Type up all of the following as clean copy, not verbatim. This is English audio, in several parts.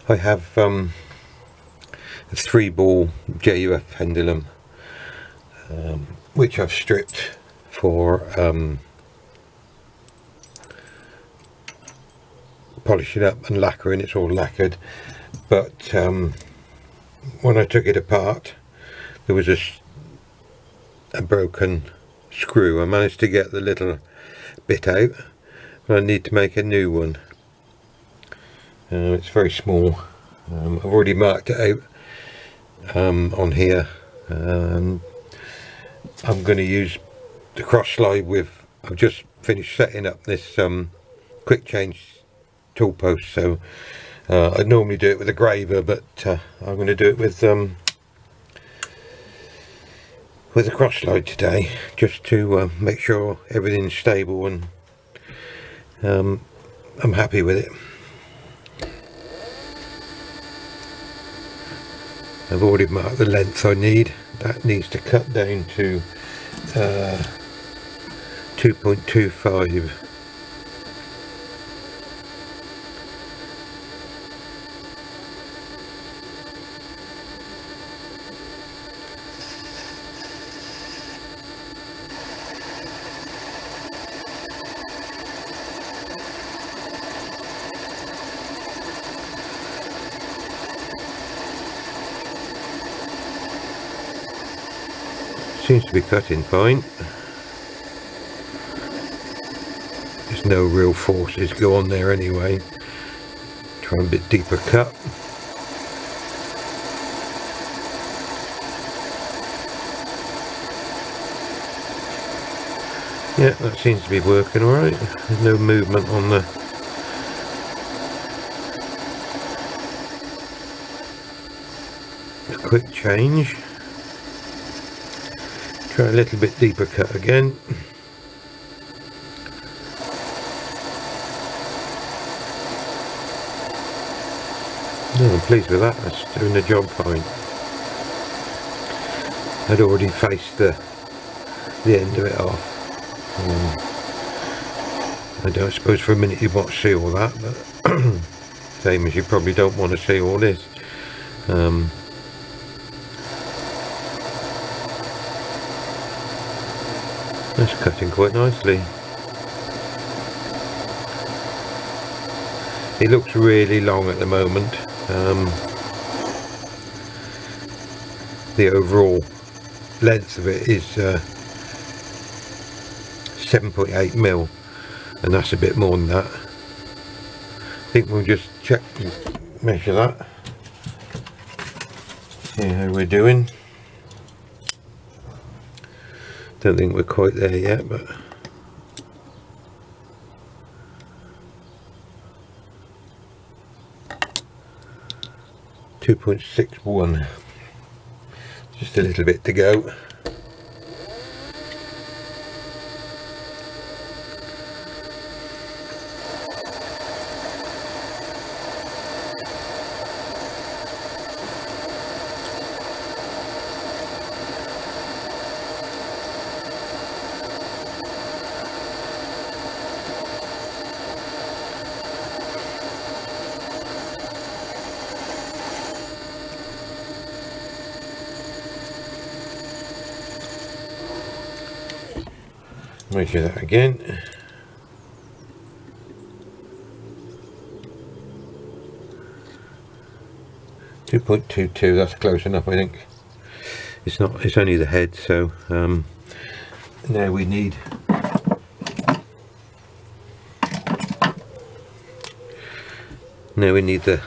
I have a 3-ball JUF pendulum, which I've stripped for polishing up and lacquering. It's all lacquered, but when I took it apart there was a broken screw. I managed to get the little bit out, but I need to make a new one. It's very small. I've already marked it out on here. I'm going to use the cross slide with, I've just finished setting up this quick change tool post, so I'd normally do it with a graver, but I'm going to do it with a cross slide today, just to make sure everything's stable, and I'm happy with it. I've already marked the length I need. That needs to cut down to 2.25. Seems to be cutting fine. There's no real forces go on there anyway. Try a bit deeper cut. Yeah, that seems to be working alright. There's no movement on the quick change. Try a little bit deeper cut again. No, I'm pleased with that. That's doing the job fine. I'd already faced the end of it off. I don't suppose for a minute you want to see all that, but same as you probably don't want to see all this. That's cutting quite nicely. It looks really long at the moment. The overall length of it is 7.8 mil, and that's a bit more than that. I think we'll just check and measure that, see how we're doing. Don't think we're quite there yet, but .61, just a little bit to go. Measure that again. .22, that's close enough, I think. It's not, it's only the head, so now we need the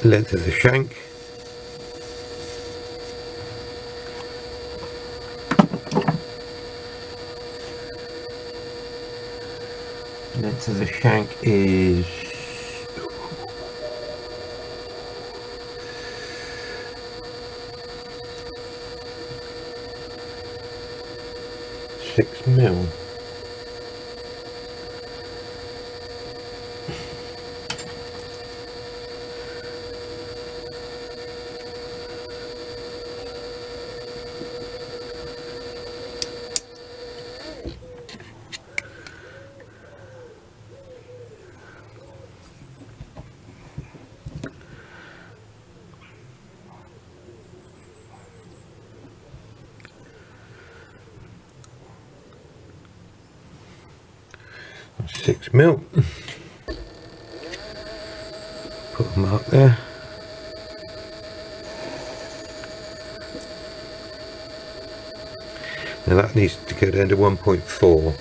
length of the shank. Length of the shank is 6 mil. 6 mil. Put a mark there. Now that needs to go down to 1.4.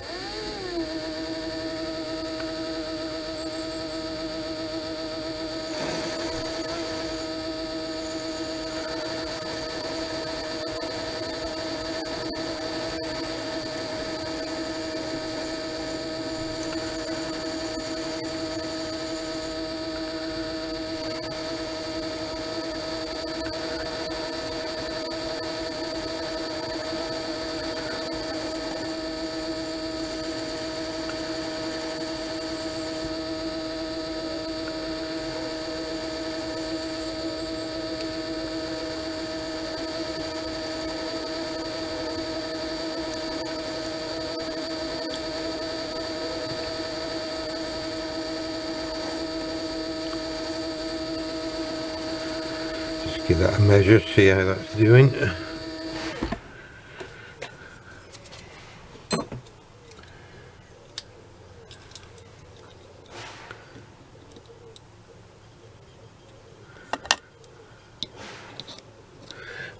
Give that a measure, see how that's doing.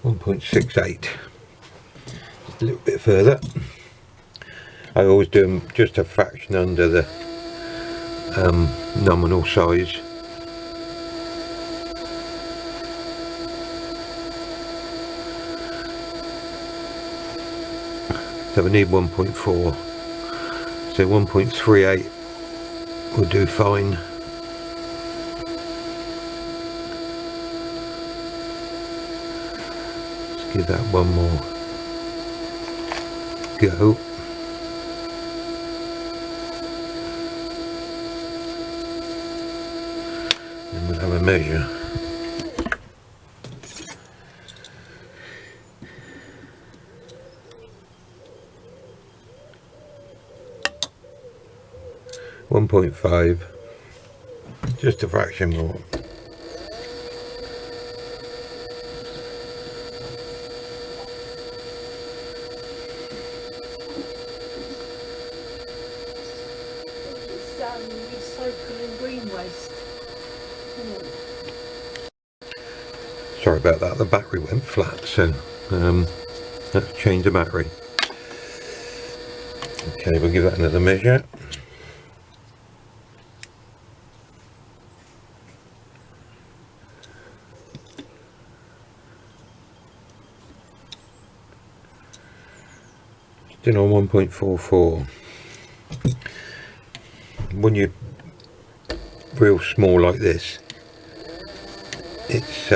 .68, a little bit further. I always do them just a fraction under the nominal size. So we need 1.4, so 1.38 will do fine. Let's give that one more go. And we'll have a measure. .5, just a fraction more. Recycling green waste. Sorry about that, the battery went flat, so let's change the battery. Okay, we'll give that another measure. Still on 1.44. When you're real small like this, it's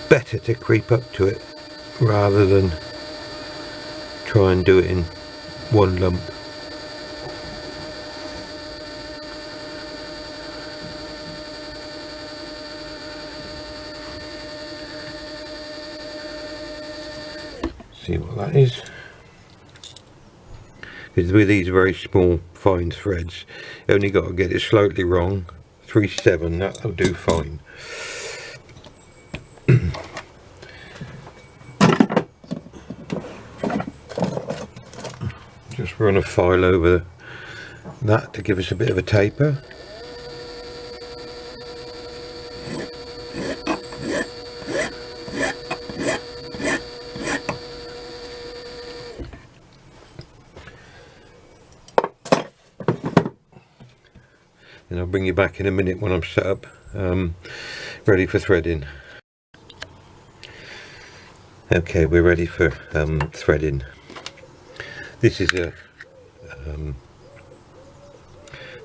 better to creep up to it rather than try and do it in one lump. See what that is. Because with these very small fine threads, you only got to get it slightly wrong. 3/7, that'll do fine. Just run a file over that to give us a bit of a taper. And I'll bring you back in a minute when I'm set up, ready for threading. Okay, we're ready for threading. This is a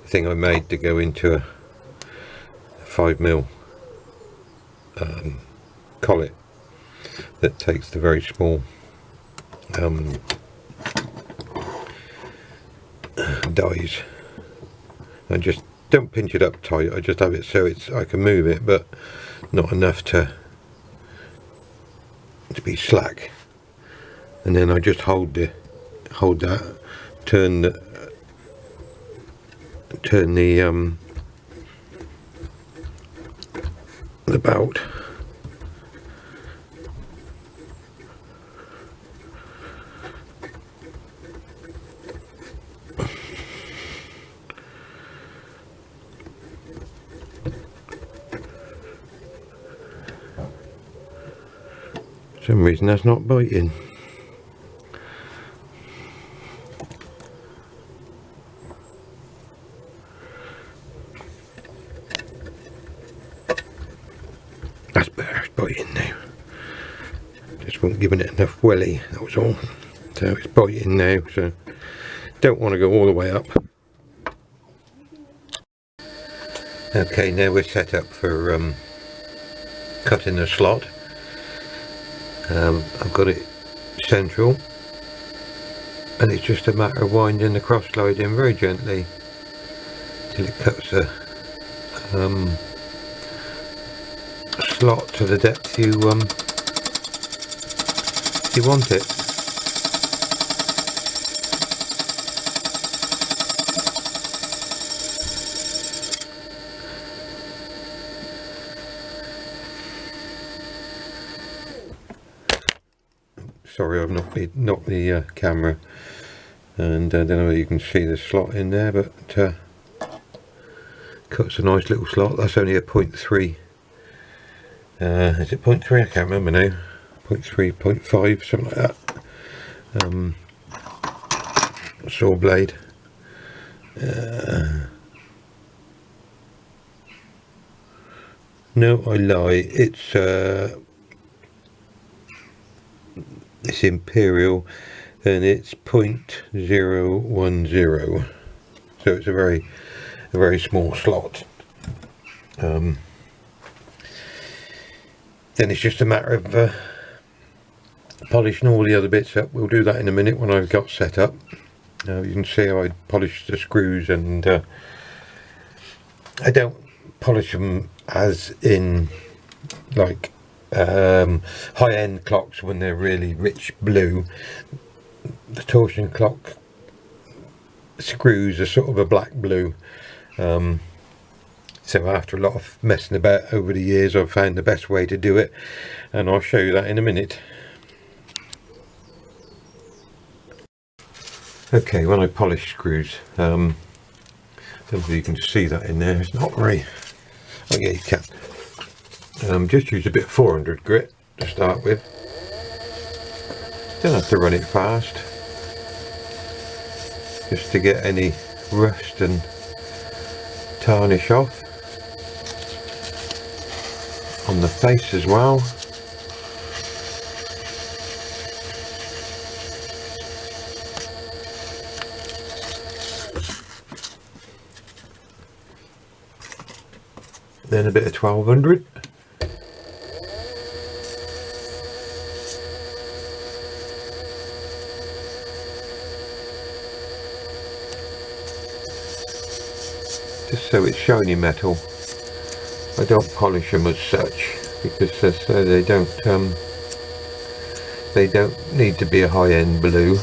thing I made to go into a 5mm collet that takes the very small dies. I just don't pinch it up tight, I just have it so I can move it, but not enough to be slack. And then I just hold that, turn the belt, some reason that's not biting. That's better, it's biting now. Just wasn't giving it enough welly, that was all. So it's biting now, so don't want to go all the way up. Okay, now we're set up for cutting the slot. I've got it central, and it's just a matter of winding the cross slide in very gently till it cuts a slot to the depth you want it. Sorry, I've knocked the camera, and I don't know whether you can see the slot in there, but cuts a nice little slot. That's only a 0.3. Is it 0.3? I can't remember now. 0.3, 0.5, something like that. Saw blade. No, I lie. It's imperial, and it's 0.010. So it's a very small slot. Then it's just a matter of polishing all the other bits up. We'll do that in a minute when I've got set up. You can see how I polished the screws, and I don't polish them as in like high-end clocks when they're really rich blue. The torsion clock screws are sort of a black blue. So after a lot of messing about over the years, I've found the best way to do it, and I'll show you that in a minute. Okay, when I polish screws, I don't know if you can see that in there. It's not very, oh yeah, you can. Just use a bit of 400 grit to start with. Don't have to run it fast, just to get any rust and tarnish off on the face as well. Then a bit of 1200. Just so it's shiny metal. I don't polish them as such because they don't need to be a high-end blue.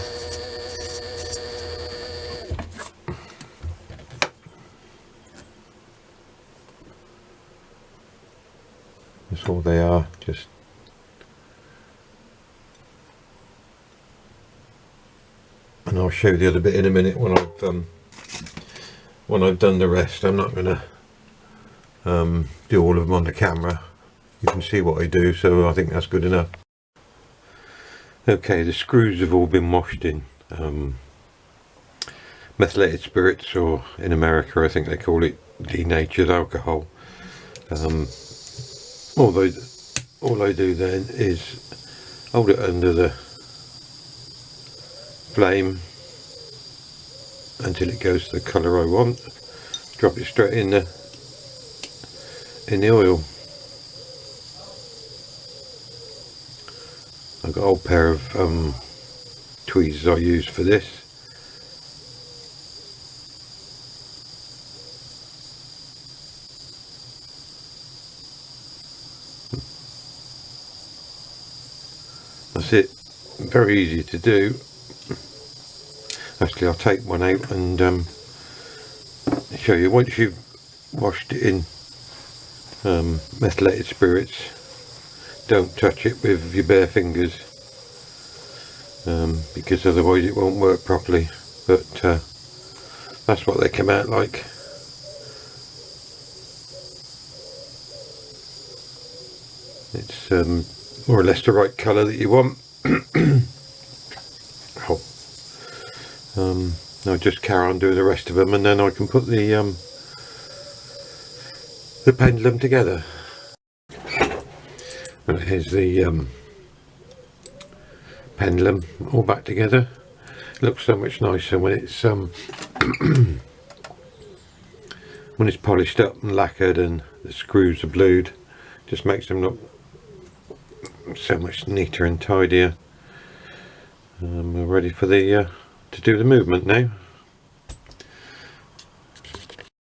That's all they are, just and I'll show you the other bit in a minute when I've done the rest. I'm not going to do all of them on the camera. You can see what I do, so I think that's good enough. Okay, the screws have all been washed in methylated spirits, or in America I think they call it denatured alcohol. All I do then is hold it under the flame until it goes to the colour I want, drop it straight in the oil. I've got a whole pair of tweezers I use for this. That's it, very easy to do. Actually, I'll take one out and show you. Once you've washed it in methylated spirits, don't touch it with your bare fingers, because otherwise it won't work properly. But that's what they come out like. It's more or less the right colour that you want. I'll just carry on doing the rest of them, and then I can put the pendulum together. And here's the pendulum all back together. It looks so much nicer when it's when it's polished up and lacquered and the screws are blued. Just makes them look so much neater and tidier. We're ready for the to do the movement now.